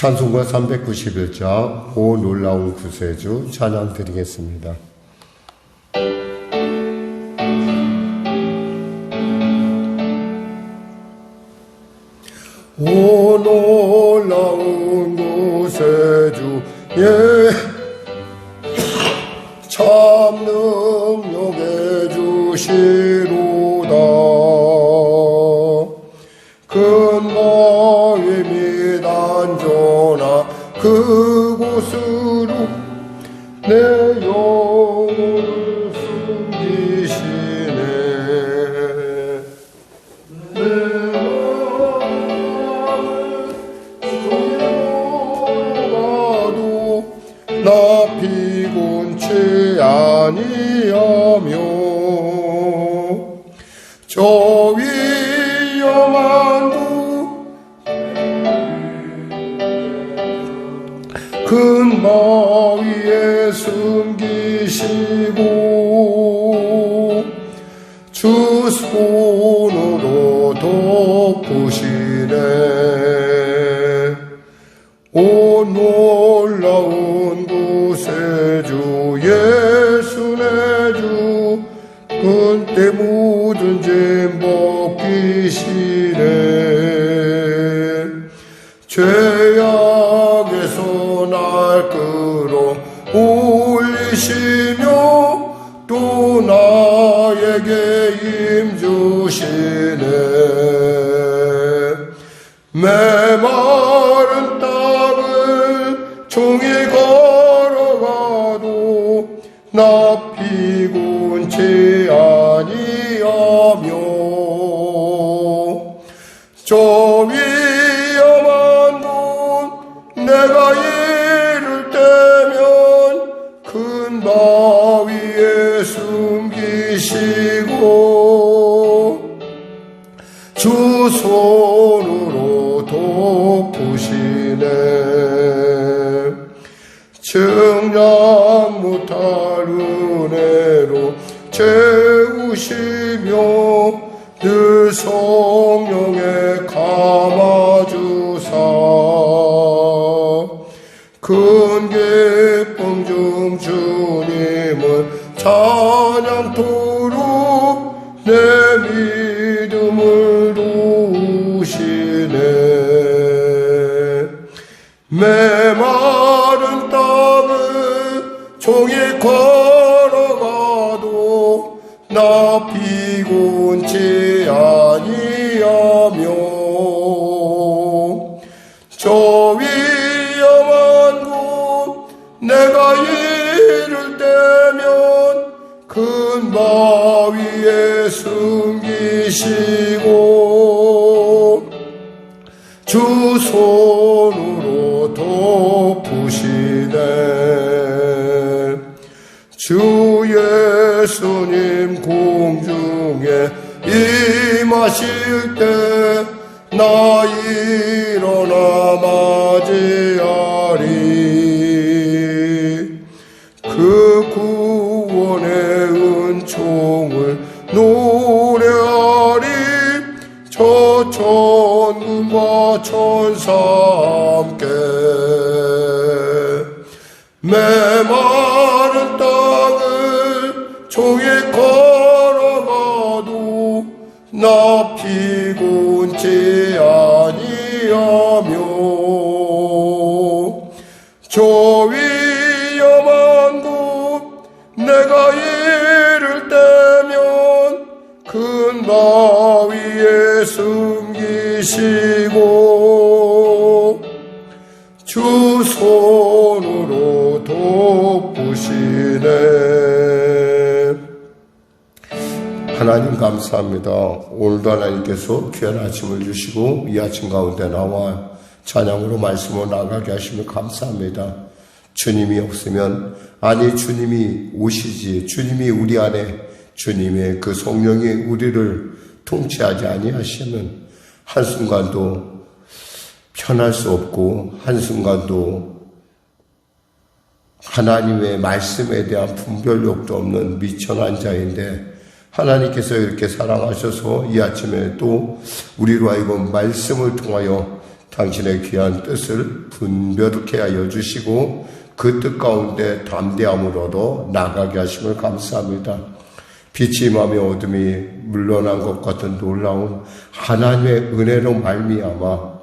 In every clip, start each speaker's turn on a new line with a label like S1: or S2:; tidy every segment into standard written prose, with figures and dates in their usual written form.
S1: 찬송가 391장 오 놀라운 구세주 찬양 드리겠습니다. 오 놀라운 구세주 참 능력의 주시로다. 근거의 및 안전한 그곳으로 내 영혼을 숨기시네. 내 마음을 가도 나 피곤치 아니하며 저 위험한 큰 바위에 숨기시고 주 손으로 덮으시네. 오 놀라운 구세주 예수 내 주 그때 묻은 짐 벗기시네. 죄악에서 날 끌어 올리시며 또 나에게 힘주시네. 메마른 땅을 종일 걸어가도 나 피곤치 아니하며 저 위험한 곳 내가 이를 때면 큰 바위에 숨기시고 주 손으로 덮으시네. 측량 못할 은혜로 채우시며 늘 성령에 감아주사 큰 기쁨 중 주님을 찬양토록 내 믿음을 도우시네. 메마른 땅을 종일 걸어가도 나 피곤치 아니하며 저 위험한 곳 내가 이를 때면 큰 바위에 숨기시고 주 손으로 덮으시네. 주 예수님 공중에 임하실 때 나 일어나 맞이하리. 그 구원의 은총을 노래하리. 저 천군과 천사 함께 메마른 땅을 종일 걸어가도 나 피곤치 아니하며 저 위험한 곳 내가 이를 때면 큰 바위에 숨기시고 주 손으로 덮으시네. 하나님 감사합니다. 오늘도 하나님께서 귀한 아침을 주시고 이 아침 가운데 나와 찬양으로 말씀을 나가게 하시면 감사합니다. 주님이 없으면 아니 주님이 오시지 주님이 우리 안에 주님의 그 성령이 우리를 통치하지 아니하시면 한순간도 편할 수 없고 한순간도 하나님의 말씀에 대한 분별력도 없는 미천한 자인데 하나님께서 이렇게 사랑하셔서 이 아침에 또 우리로 하여금 말씀을 통하여 당신의 귀한 뜻을 분별케 하여 주시고 그 뜻 가운데 담대함으로도 나가게 하심을 감사합니다. 빛이 임하며 어둠이 물러난 것 같은 놀라운 하나님의 은혜로 말미암아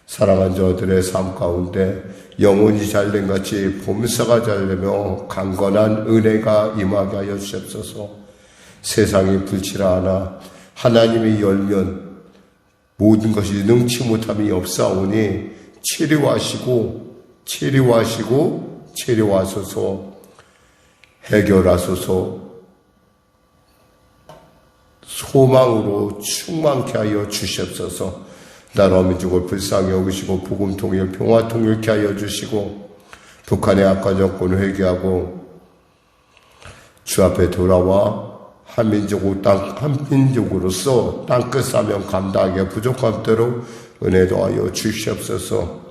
S1: 사랑한 저들의 삶 가운데 영혼이 잘된 같이 봄사가 잘되며 강건한 은혜가 임하게 하여 주옵소서. 세상이 불칠하나 하나님이 열면 모든 것이 능치 못함이 없사오니 치료하소서. 해결하소서. 소망으로 충만케 하여 주시옵소서. 나라 민족을 불쌍히 여기시고 복음 통일, 평화 통일케 하여 주시고 북한의 악한 정권을 회개하고 주 앞에 돌아와 한민족으로서 땅끝 사명 감당하게 부족한 대로 은혜 더하여 주시옵소서.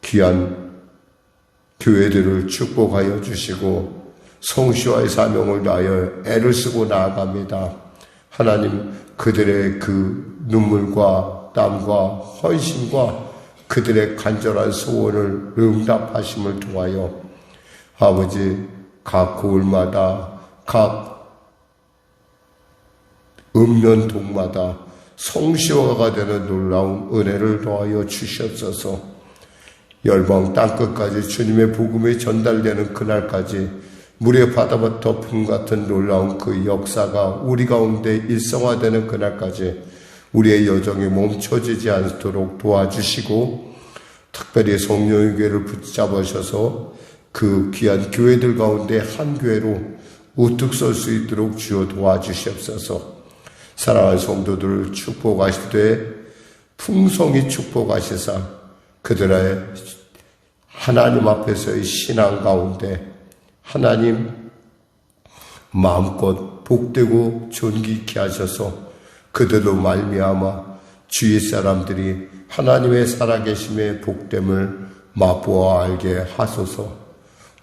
S1: 귀한 교회들을 축복하여 주시고 성시와의 사명을 다하여 애를 쓰고 나아갑니다. 하나님, 그들의 그 눈물과 땀과 헌신과 그들의 간절한 소원을 응답하심을 통하여 아버지, 각 고을마다 각 읍면동마다 성시화가 되는 놀라운 은혜를 더하여 주시옵소서. 열방 땅끝까지 주님의 복음이 전달되는 그날까지 물의 바다와 덮음 같은 놀라운 그 역사가 우리 가운데 일성화되는 그날까지 우리의 여정이 멈춰지지 않도록 도와주시고 특별히 성령의 교회를 붙잡으셔서 그 귀한 교회들 가운데 한 교회로 우뚝 설 수 있도록 주여 도와주시옵소서. 사랑하는 성도들을 축복하실 때 풍성히 축복하시사 그들의 하나님 앞에서의 신앙 가운데 하나님 마음껏 복되고 존귀케 하셔서 그들로 말미암아 주위 사람들이 하나님의 살아계심의 복됨을 맛보아 알게 하소서.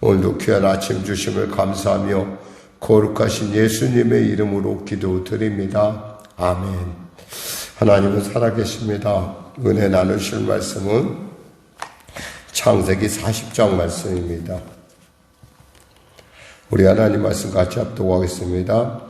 S1: 오늘도 귀한 아침 주심을 감사하며 거룩하신 예수님의 이름으로 기도드립니다. 아멘. 하나님은 살아계십니다. 은혜 나누실 말씀은 창세기 40장 말씀입니다. 우리 하나님 말씀 같이 합독하겠습니다.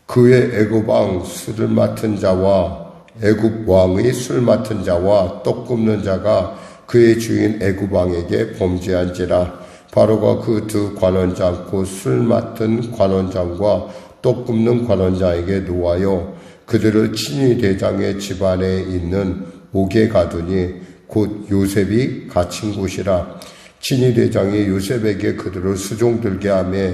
S1: 그의 애굽 왕 술을 맡은 자와 애굽 왕의 술 맡은 자와 떡 굽는 자가 그의 주인 애굽 왕에게 범죄한지라. 바로가 그 두 관원장 곧 술 맡은 관원장과 떡 굽는 관원장에게 노하여 그들을 친위 대장의 집안에 있는 옥에 가두니 곧 요셉이 갇힌 곳이라. 친위 대장이 요셉에게 그들을 수종들게 하며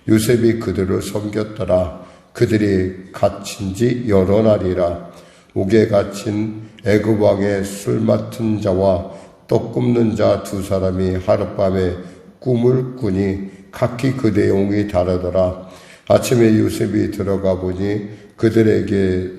S1: 요셉이 그들을 섬겼더라. 그들이 갇힌 지 여러 날이라. 옥에 갇힌 애굽 왕의 술 맡은 자와 떡 굽는 자 두 사람이 하룻밤에 꿈을 꾸니 각기 그 내용이 다르더라. 아침에 요셉이 들어가 보니 그들에게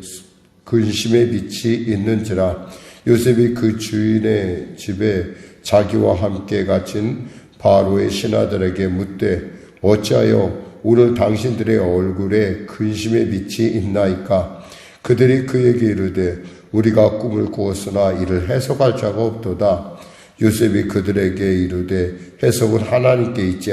S1: 근심의 빛이 있는지라. 요셉이 그 주인의 집에 자기와 함께 갇힌 바로의 신하들에게 묻되 어찌하여 오늘 당신들의 얼굴에 근심의 빛이 있나이까? 그들이 그에게 이르되 우리가 꿈을 꾸었으나 이를 해석할 자가 없도다. 요셉이 그들에게 이르되 해석은 하나님께 있지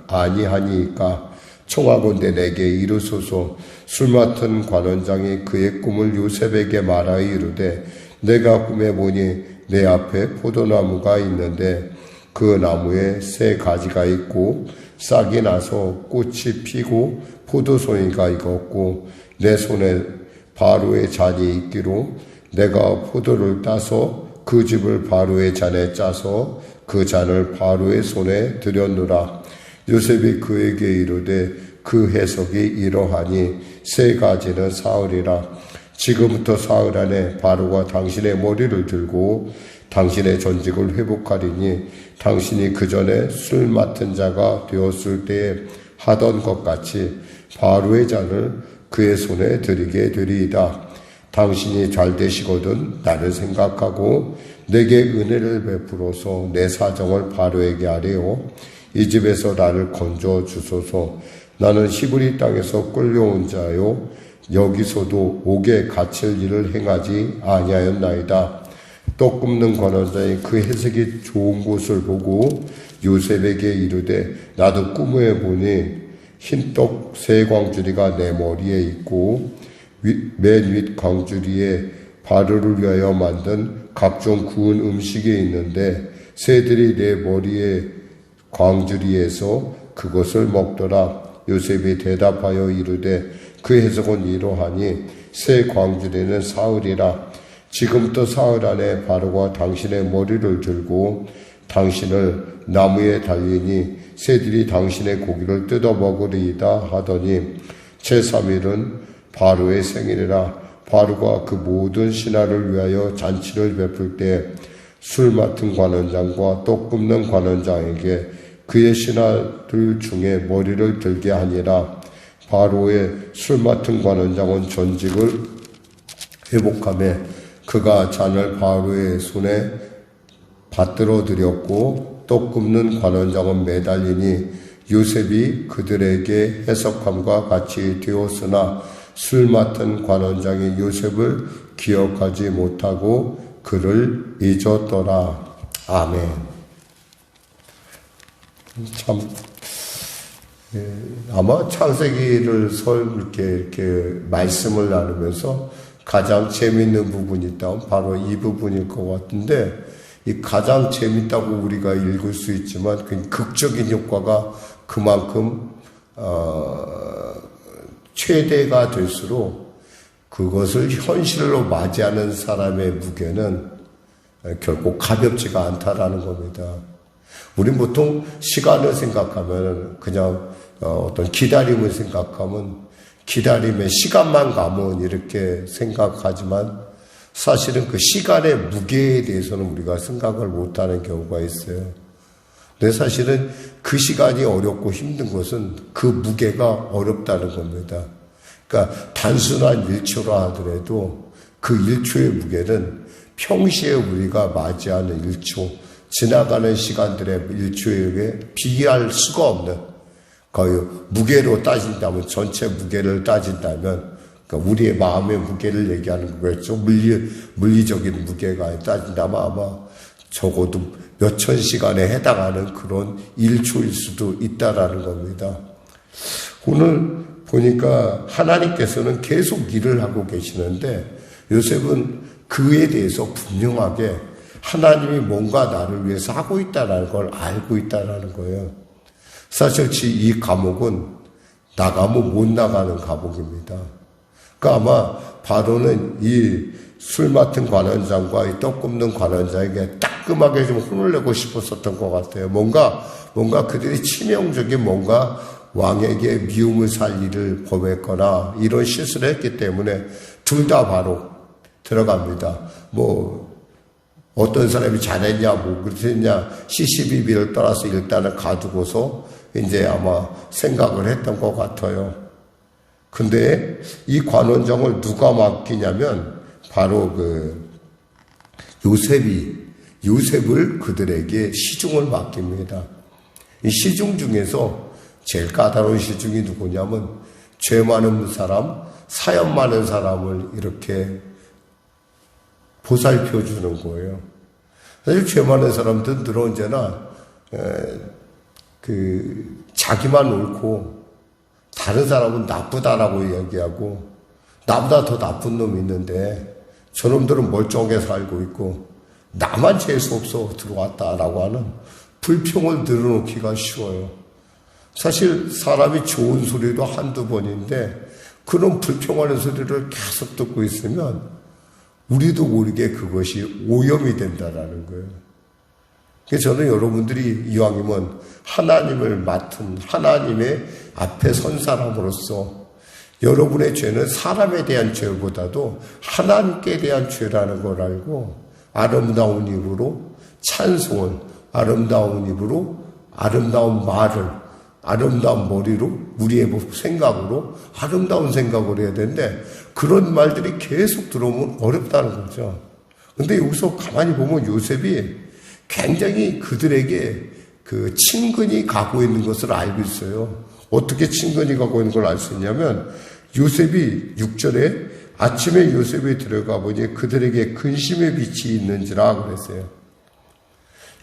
S1: 아니하니까 청하건대 내게 이르소서. 술 맡은 관원장이 그의 꿈을 요셉에게 말하여 이르되 내가 꿈에 보니 내 앞에 포도나무가 있는데 그 나무에 새 가지가 있고 싹이 나서 꽃이 피고 포도송이가 익었고 내 손에 바로의 잔이 있기로 내가 포도를 따서 그 즙을 바로의 잔에 짜서 그 잔을 바로의 손에 들였노라. 요셉이 그에게 이르되 그 해석이 이러하니 세 가지는 사흘이라. 지금부터 사흘 안에 바로가 당신의 머리를 들고 당신의 전직을 회복하리니 당신이 그 전에 술 맡은 자가 되었을 때에 하던 것 같이 바로의 잔을 그의 손에 드리게 되리이다. 당신이 잘 되시거든 나를 생각하고 내게 은혜를 베풀어서 내 사정을 바로에게 하래요. 이 집에서 나를 건져 주소서. 나는 히브리 땅에서 끌려온 자요 여기서도 옥에 갇힐 일을 행하지 아니하였나이다. 떡 굽는 관원장이 그 해석이 좋은 곳을 보고 요셉에게 이르되 나도 꿈에 보니 흰떡 세 광주리가 내 머리에 있고 맨 윗 광주리에 바로를 위하여 만든 각종 구운 음식이 있는데 새들이 내 머리에 광주리에서 그것을 먹더라. 요셉이 대답하여 이르되 그 해석은 이러하니 새 광주리는 사흘이라. 지금부터 사흘 안에 바로가 당신의 머리를 들고 당신을 나무에 달리니 새들이 당신의 고기를 뜯어 먹으리이다 하더니 제3일은 바로의 생일이라. 바로가 그 모든 신하를 위하여 잔치를 베풀 때 술 맡은 관원장과 떡 굽는 관원장에게 그의 신하들 중에 머리를 들게 하니라. 바로의 술 맡은 관원장은 전직을 회복하며 그가 잔을 바로의 손에 받들어 드렸고 떡 굽는 관원장은 매달리니 요셉이 그들에게 해석함과 같이 되었으나 술 맡은 관원장이 요셉을 기억하지 못하고 그를 잊었더라. 아멘. 참 아마 창세기를 이렇게 말씀을 나누면서 가장 재미있는 부분이 있다면 바로 이 부분일 것 같은데, 이 가장 재밌다고 우리가 읽을 수 있지만 그 극적인 효과가 그만큼 최대가 될수록 그것을 현실로 맞이하는 사람의 무게는 결코 가볍지가 않다라는 겁니다. 우린 보통 시간을 생각하면 그냥 어떤 기다림을 생각하면 기다림의 시간만 가면 이렇게 생각하지만 사실은 그 시간의 무게에 대해서는 우리가 생각을 못하는 경우가 있어요. 근데 사실은 그 시간이 어렵고 힘든 것은 그 무게가 어렵다는 겁니다. 그러니까 단순한 1초라 하더라도 그 1초의 무게는 평시에 우리가 맞이하는 1초, 지나가는 시간들의 1초에 비교할 수가 없는, 거의 무게로 따진다면, 전체 무게를 따진다면, 그러니까 우리의 마음의 무게를 얘기하는 거겠죠. 물리적인 무게가 따진다면 아마 적어도 몇천 시간에 해당하는 그런 1초일 수도 있다라는 겁니다. 오늘 보니까 하나님께서는 계속 일을 하고 계시는데 요셉은 그에 대해서 분명하게 하나님이 뭔가 나를 위해서 하고 있다는 걸 알고 있다는 거예요. 사실 이 감옥은 나가면 못 나가는 감옥입니다. 그러니까 아마 바로는 이 술 맡은 관원장과 이 떡 굽는 관원장에게 따끔하게 좀 혼을 내고 싶었었던 것 같아요. 뭔가 그들이 치명적인 뭔가 왕에게 미움을 살 일을 범했거나 이런 실수를 했기 때문에 둘 다 바로 들어갑니다. 어떤 사람이 잘했냐, 그랬냐, 시시비비를 떠나서 일단은 가두고서 이제 아마 생각을 했던 것 같아요. 근데 이 관원장을 누가 맡기냐면 바로 요셉을 그들에게 시중을 맡깁니다. 이 시중 중에서 제일 까다로운 시중이 누구냐면 죄 많은 사람, 사연 많은 사람을 이렇게 보살펴 주는 거예요. 사실 죄 많은 사람들은 늘 언제나 자기만 옳고 다른 사람은 나쁘다라고 얘기하고 나보다 더 나쁜 놈이 있는데 저놈들은 멀쩡하게 살고 있고 나만 재수 없어 들어왔다라고 하는 불평을 늘어놓기가 쉬워요. 사실 사람이 좋은 소리도 한두 번인데 그런 불평하는 소리를 계속 듣고 있으면 우리도 모르게 그것이 오염이 된다라는 거예요. 그래서 저는 여러분들이 이왕이면 하나님을 맡은 하나님의 앞에 선 사람으로서 여러분의 죄는 사람에 대한 죄보다도 하나님께 대한 죄라는 걸 알고 아름다운 입으로 찬송을, 아름다운 입으로 아름다운 말을, 아름다운 머리로 우리의 생각으로 아름다운 생각을 해야 되는데 그런 말들이 계속 들어오면 어렵다는 거죠. 근데 여기서 가만히 보면 요셉이 굉장히 그들에게 그 친근히 가고 있는 것을 알고 있어요. 어떻게 친근히 가고 있는 걸 알 수 있냐면 요셉이 6절에 아침에 요셉이 들어가 보니 그들에게 근심의 빛이 있는지라 그랬어요.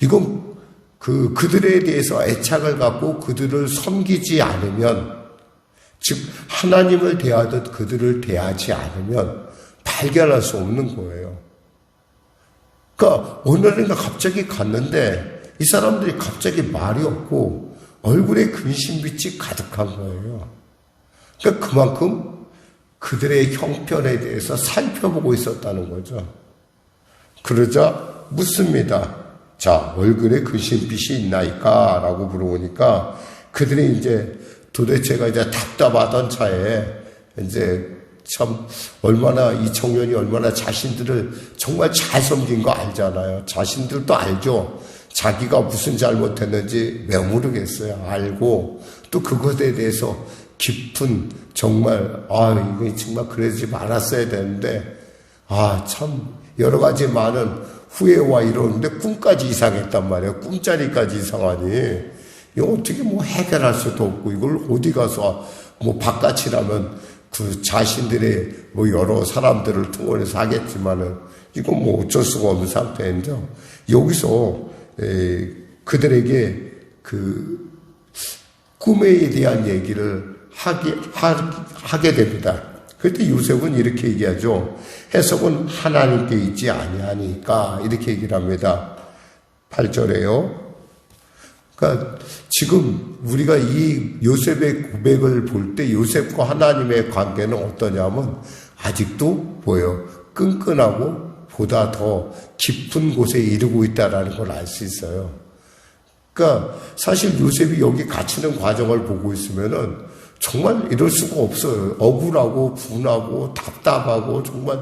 S1: 이건 그들에 대해서 애착을 갖고 그들을 섬기지 않으면, 즉 하나님을 대하듯 그들을 대하지 않으면 발견할 수 없는 거예요. 그러니까 오늘인가 갑자기 갔는데 이 사람들이 갑자기 말이 없고 얼굴에 근심빛이 가득한 거예요. 그러니까 그만큼 그들의 형편에 대해서 살펴보고 있었다는 거죠. 그러자 묻습니다. 자, 얼굴에 근심빛이 있나이까? 라고 물어보니까 그들이 이제 도대체가 이제 답답하던 차에 이제 참 얼마나 이 청년이 얼마나 자신들을 정말 잘 섬긴 거 알잖아요. 자신들도 알죠. 자기가 무슨 잘못했는지 왜 모르겠어요. 알고 또 그것에 대해서 깊은 정말 이거 정말 그러지 말았어야 되는데 참 여러 가지 많은 후회와 이러는데 꿈까지 이상했단 말이에요. 꿈자리까지 이상하니 이거 어떻게 뭐 해결할 수도 없고 이걸 어디 가서 뭐 바깥이라면 그 자신들의 뭐 여러 사람들을 통해서 하겠지만은 이건 뭐 어쩔 수가 없는 상태인데 여기서 그들에게 그 꿈에 대한 얘기를 하게 됩니다. 그때 요셉은 이렇게 얘기하죠. 해석은 하나님께 있지 아니하니까 이렇게 얘기를 합니다. 8절에요. 그러니까 지금 우리가 이 요셉의 고백을 볼 때 요셉과 하나님의 관계는 어떠냐면 아직도 뭐예요? 끈끈하고 보다 더 깊은 곳에 이르고 있다는 걸 알 수 있어요. 그러니까 사실 요셉이 여기 갇히는 과정을 보고 있으면은 정말 이럴 수가 없어요. 억울하고 분하고 답답하고 정말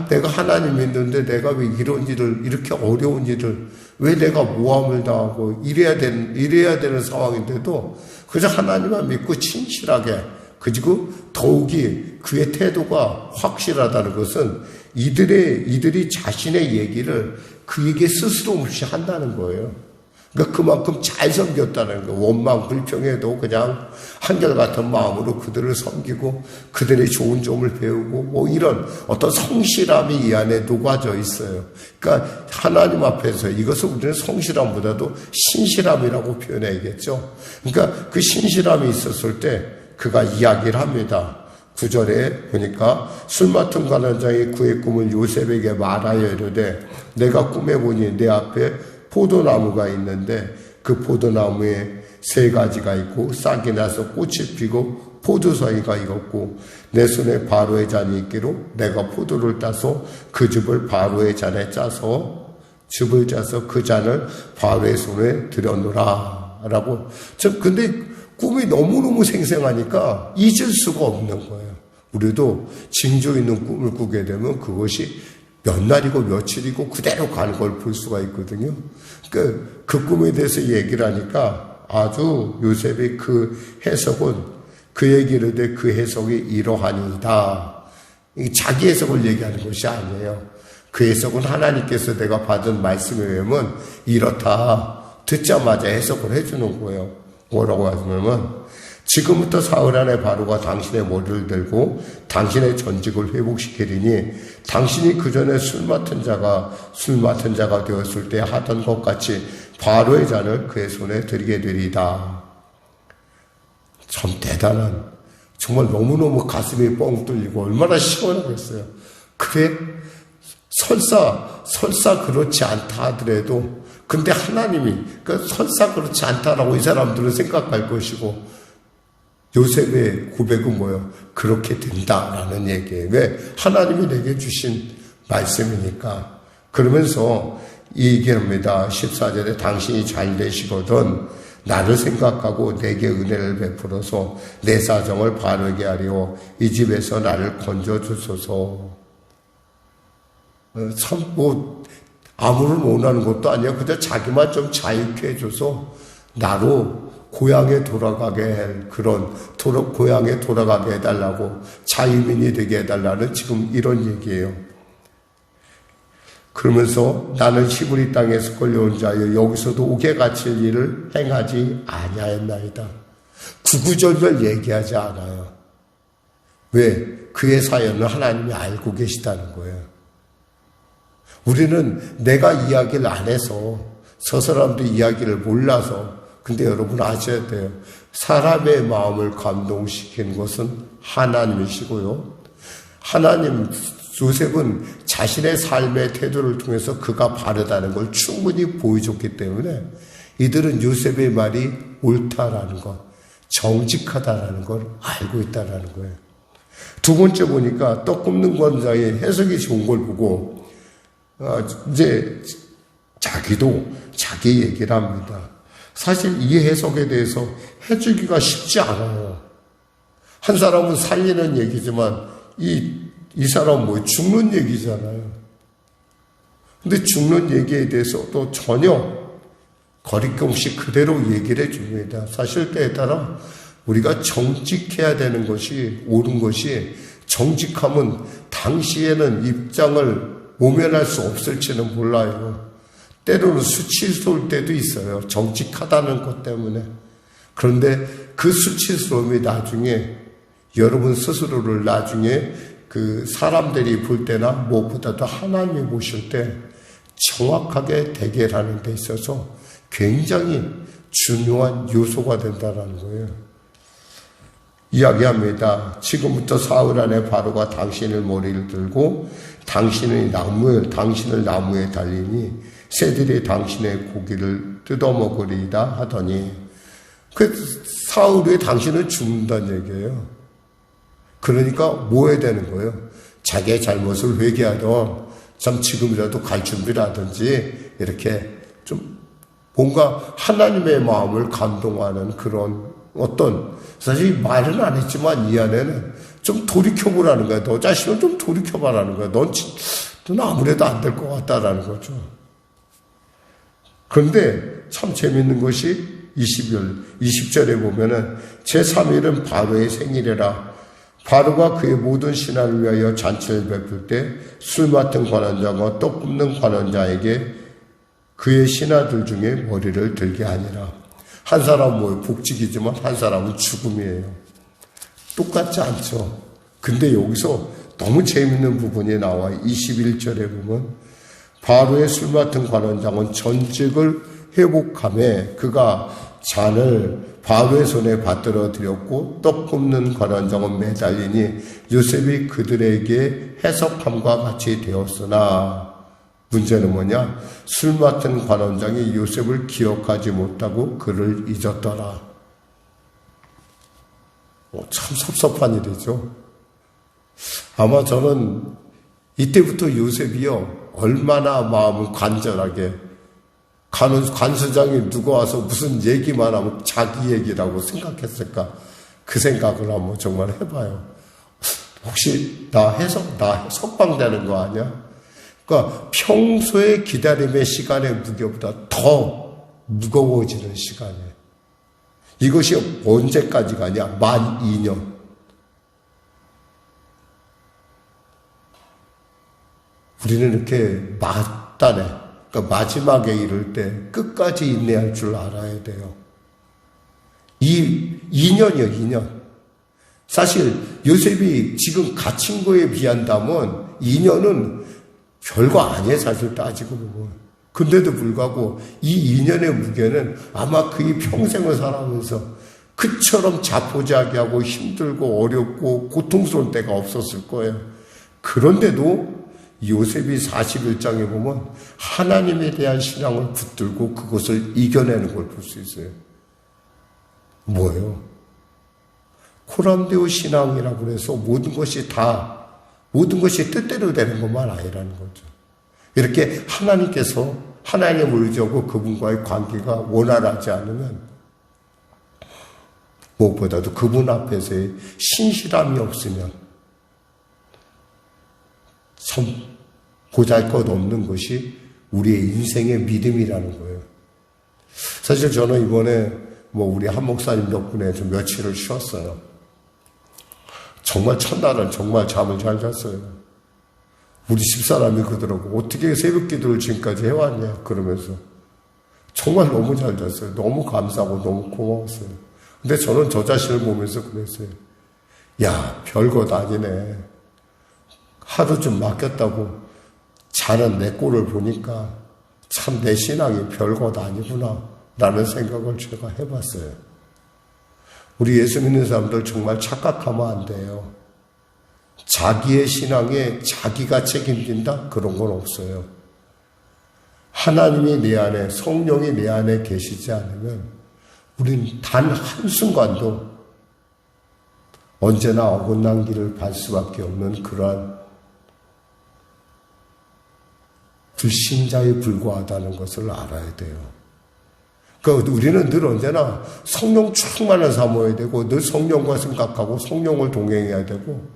S1: 내가 하나님 믿는데 내가 왜 이런 일을 이렇게 어려운 일을 왜 내가 모함을 당하고 이래야 되는 상황인데도 그저 하나님만 믿고 진실하게 그리고 더욱이 그의 태도가 확실하다는 것은 이들이 자신의 얘기를 그에게 스스로 없이 한다는 거예요. 그러니까 그만큼 잘 섬겼다는 거. 원망 불평해도 그냥 한결같은 마음으로 그들을 섬기고 그들의 좋은 점을 배우고 뭐 이런 어떤 성실함이 이 안에 녹아져 있어요. 그러니까 하나님 앞에서 이것을 우리는 성실함보다도 신실함이라고 표현해야겠죠. 그러니까 그 신실함이 있었을 때 그가 이야기를 합니다. 9절에 보니까 술 맡은 가난장이 그의 꿈을 요셉에게 말하여 이르되 내가 꿈에 보니 내 앞에 포도나무가 있는데 그 포도나무에 3가지가 있고 싹이 나서 꽃이 피고 포도서리가 익었고 내 손에 바로의 잔이 있기로 내가 포도를 따서 그 즙을 바로의 잔에 짜서 그 잔을 바로의 손에 들여놓으라 라고. 근데 꿈이 너무너무 생생하니까 잊을 수가 없는 거예요. 우리도 징조 있는 꿈을 꾸게 되면 그것이 몇 날이고 며칠이고 그대로 가는 걸 볼 수가 있거든요. 그러니까 그 꿈에 대해서 얘기를 하니까 아주 요셉의 그 해석은 그 얘기를 해 그 해석이 이러하니이다. 자기 해석을 얘기하는 것이 아니에요. 그 해석은 하나님께서 내가 받은 말씀에 의하면 이렇다. 듣자마자 해석을 해주는 거예요. 뭐라고 하냐면 지금부터 사흘 안에 바로가 당신의 머리를 들고 당신의 전직을 회복시키리니 당신이 그 전에 술 맡은 자가 되었을 때 하던 것 같이 바로의 잔을 그의 손에 드리게 되리이다. 참 대단한, 정말 너무너무 가슴이 뻥 뚫리고 얼마나 시원하겠어요. 그래? 설사 그렇지 않다 하더라도 근데 하나님이 설사 그렇지 않다라고 이 사람들은 생각할 것이고 요셉의 고백은 뭐예요? 그렇게 된다라는 얘기예요. 왜? 하나님이 내게 주신 말씀이니까. 그러면서 이 얘기합니다. 14절에 당신이 잘 되시거든 나를 생각하고 내게 은혜를 베풀어서 내 사정을 바르게 하려 이 집에서 나를 건져주소서. 참 아무를 원하는 것도 아니야. 그냥 자기만 좀 자유케 해줘서 나로 고향에 돌아가게 고향에 돌아가게 해달라고, 자유민이 되게 해달라는 지금 이런 얘기예요. 그러면서 나는 히브리 땅에서 끌려온 자여 여기서도 옥에 갇힐 일을 행하지 아니하였나이다. 구구절절 얘기하지 않아요. 왜? 그의 사연을 하나님이 알고 계시다는 거예요. 우리는 내가 이야기를 안 해서 저 사람도 이야기를 몰라서 근데 여러분 아셔야 돼요. 사람의 마음을 감동시키는 것은 하나님이시고요. 하나님 요셉은 자신의 삶의 태도를 통해서 그가 바르다는 걸 충분히 보여줬기 때문에 이들은 요셉의 말이 옳다라는 것, 정직하다라는 걸 알고 있다라는 거예요. 두 번째 보니까 떡 굽는 권장의 해석이 좋은 걸 보고 이제 자기도 자기 얘기를 합니다. 사실 이 해석에 대해서 해주기가 쉽지 않아요. 한 사람은 살리는 얘기지만 이 사람은 뭐 죽는 얘기잖아요. 근데 죽는 얘기에 대해서도 전혀 거리낌 없이 그대로 얘기를 해줍니다. 사실 때에 따라 우리가 정직해야 되는 것이 옳은 것이 정직함은 당시에는 입장을 모면할 수 없을지는 몰라요. 때로는 수치스러울 때도 있어요. 정직하다는 것 때문에. 그런데 그 수치스러움이 나중에 여러분 스스로를 나중에 그 사람들이 볼 때나 무엇보다도 하나님이 보실 때 정확하게 대결하는 데 있어서 굉장히 중요한 요소가 된다는 거예요. 이야기합니다. 지금부터 사흘 안에 바로가 당신의 머리를 들고 당신을 나무에 달리니 새들이 당신의 고기를 뜯어먹으리이다 하더니 그 사흘 후에 당신은 죽는다는 얘기예요. 그러니까 뭐 해야 되는 거예요? 자기의 잘못을 회개하던 참 지금이라도 갈 준비를 하든지 이렇게 좀 뭔가 하나님의 마음을 감동하는 그런 어떤 사실 말은 안 했지만 이 안에는 좀 돌이켜보라는 거야. 너 자신을 좀 돌이켜봐라는 거야. 넌 아무래도 안 될 것 같다라는 거죠. 그런데 참 재밌는 것이 20절에 보면은 제3일은 바로의 생일이라 바로가 그의 모든 신하를 위하여 잔치를 베풀 때 술 맡은 관원장과 떡 굽는 관원장에게 그의 신하들 중에 머리를 들게 하니라. 한 사람은 뭐 복직이지만 한 사람은 죽음이에요. 똑같지 않죠. 근데 여기서 너무 재밌는 부분이 나와요. 21절에 보면 바로의 술 맡은 관원장은 전직을 회복하며 그가 잔을 바로의 손에 받들어 드렸고 떡 굽는 관원장은 매달리니 요셉이 그들에게 해석함과 같이 되었으나 문제는 뭐냐? 술 맡은 관원장이 요셉을 기억하지 못하고 그를 잊었더라. 참 섭섭한 일이죠. 아마 저는 이때부터 요셉이요 얼마나 마음을 간절하게 관수장이 누가 와서 무슨 얘기만 하면 자기 얘기라고 생각했을까? 그 생각을 한번 정말 해봐요. 혹시 나 석방되는 거 아니야? 그러니까 평소의 기다림의 시간의 무게보다 더 무거워지는 시간이에요. 이것이 언제까지가 아니야? 만 2년. 우리는 이렇게 맞다네. 그러니까 마지막에 이를 때 끝까지 인내할 줄 알아야 돼요. 이 2년이요, 2년. 사실 요셉이 지금 갇힌 거에 비한다면 2년은 별거 아니에요, 사실 따지고 보면. 근데도 불구하고 이 2년의 무게는 아마 그의 평생을 살아가면서 그처럼 자포자기하고 힘들고 어렵고 고통스러운 때가 없었을 거예요. 그런데도 요셉이 41장에 보면 하나님에 대한 신앙을 붙들고 그것을 이겨내는 걸 볼 수 있어요. 뭐예요? 코람데오 신앙이라고 해서 모든 것이 뜻대로 되는 것만 아니라는 거죠. 이렇게 하나님께서 하나님을 의지하고 그분과의 관계가 원활하지 않으면 무엇보다도 그분 앞에서의 신실함이 없으면 참 보잘것없는 것이 우리의 인생의 믿음이라는 거예요. 사실 저는 이번에 우리 한 목사님 덕분에 좀 며칠을 쉬었어요. 정말 첫날은 정말 잠을 잘 잤어요. 우리 집사람이 그러더라고. 어떻게 새벽 기도를 지금까지 해왔냐 그러면서 정말 너무 잘 잤어요. 너무 감사하고 너무 고마웠어요. 근데 저는 저 자신을 보면서 그랬어요. 야, 별것 아니네. 하루 좀 맡겼다고 자는 내 꼴을 보니까 참 내 신앙이 별것 아니구나 라는 생각을 제가 해봤어요. 우리 예수 믿는 사람들 정말 착각하면 안 돼요. 자기의 신앙에 자기가 책임진다? 그런 건 없어요. 하나님이 내 안에, 성령이 내 안에 계시지 않으면 우린 단 한순간도 언제나 어긋난 길을 갈 수밖에 없는 그러한 불신자에 불과하다는 것을 알아야 돼요. 그러니까 우리는 늘 언제나 성령 충만한 삼아야 되고, 늘 성령과 생각하고 성령을 동행해야 되고,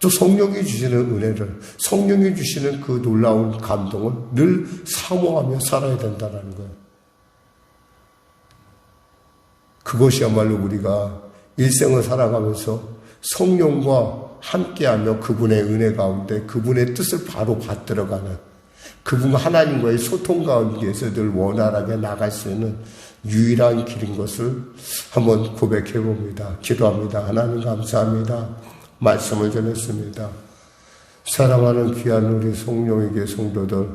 S1: 또 성령이 주시는 은혜를, 성령이 주시는 그 놀라운 감동을 늘 사모하며 살아야 된다는 거예요. 그것이야말로 우리가 일생을 살아가면서 성령과 함께하며 그분의 은혜 가운데 그분의 뜻을 바로 받들어가는, 그분 하나님과의 소통 가운데에서 늘 원활하게 나갈 수 있는 유일한 길인 것을 한번 고백해 봅니다. 기도합니다. 하나님 감사합니다. 말씀을 전했습니다. 사랑하는 귀한 우리 성령에게 성도들,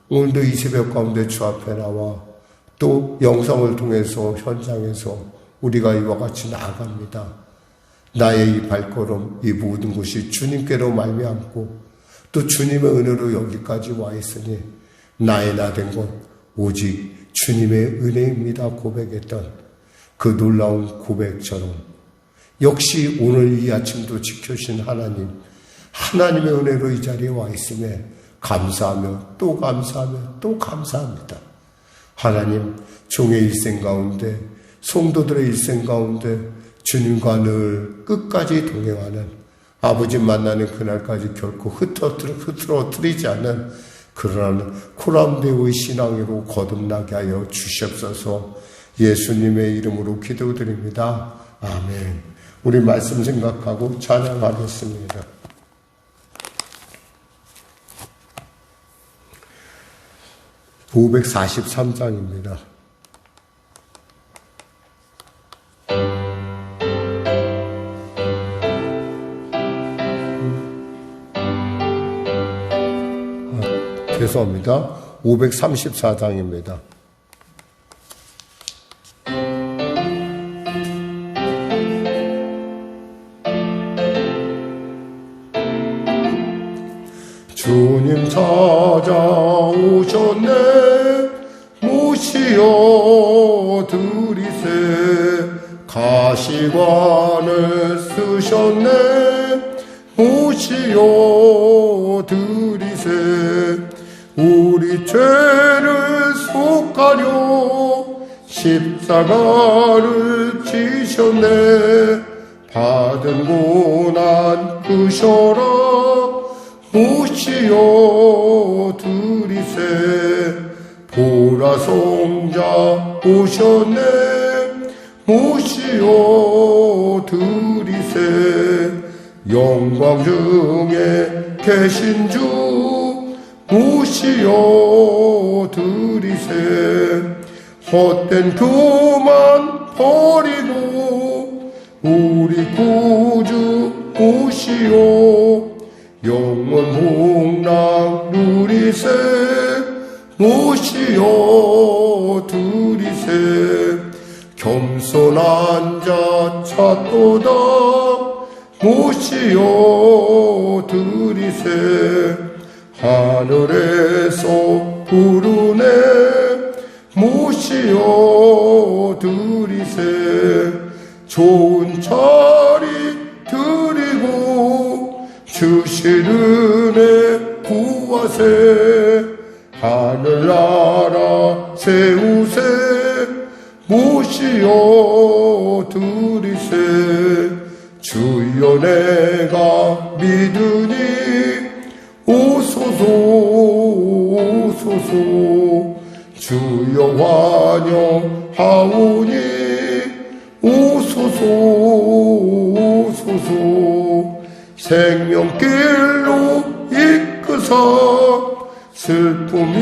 S1: 오늘도 이 새벽 가운데 주 앞에 나와 또 영상을 통해서 현장에서 우리가 이와 같이 나아갑니다. 나의 이 발걸음, 이 모든 것이 주님께로 말미암고 또 주님의 은혜로 여기까지 와 있으니 나의 나 된 것 오직 주님의 은혜입니다 고백했던 그 놀라운 고백처럼 역시 오늘 이 아침도 지켜주신 하나님의 은혜로 이 자리에 와 있음에 감사하며 또 감사하며 또 감사합니다. 하나님, 종의 일생 가운데, 성도들의 일생 가운데 주님과 늘 끝까지 동행하는, 아버지 만나는 그날까지 결코 흐트러뜨리지 않은 그러한 코람데오의 신앙으로 거듭나게 하여 주시옵소서. 예수님의 이름으로 기도드립니다. 아멘. 우리 말씀 생각하고 찬양하겠습니다. (543장입니다) 죄송합니다. 534장입니다. 주님 찾아오셨네 모시어 드리세 가시관을 쓰셨네 모시어 드리세 우리 죄를 속하려 십자가를 지셨네 받은 고난 끄셔라 모시어 드리세 보라 성자 오셨네 모시어 드리세 영광 중에 계신 주 모시어 드리세 헛된 교만 버리고 우리 구주 모시어 영원 복락 누리세 모시어 드리세 겸손한 자 찾도다 모시어 드리세 하늘에서 부르네 모시어 드리세 좋은 자리 드리고 주신 은혜 구하세 하늘나라 세우세 모시어 드리세 주여 내가 믿으니 오소서 오소서 주여 환영하오니 오소서 오소서 생명길로 이끄사 슬픔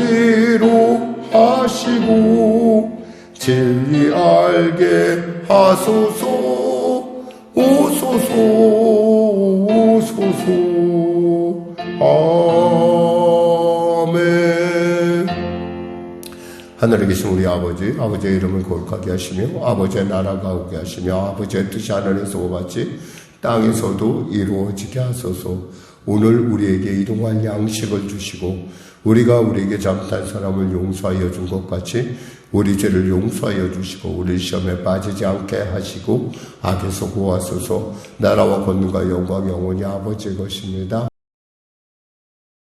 S1: 위로하시고 진리 알게 하소서 오소서 오소서. 아멘. 하늘에 계신 우리 아버지의 이름을 거룩하게 하시며 아버지의 나라가 오게 하시며 아버지의 뜻이 하늘에서 같이 땅에서도 이루어지게 하소서. 오늘 우리에게 일용할 양식을 주시고 우리가 우리에게 잘못한 사람을 용서하여 준 것 같이 우리 죄를 용서하여 주시고 우리 시험에 빠지지 않게 하시고 악에서 구하소서. 나라와 권능과 영광 영원히 아버지의 것입니다.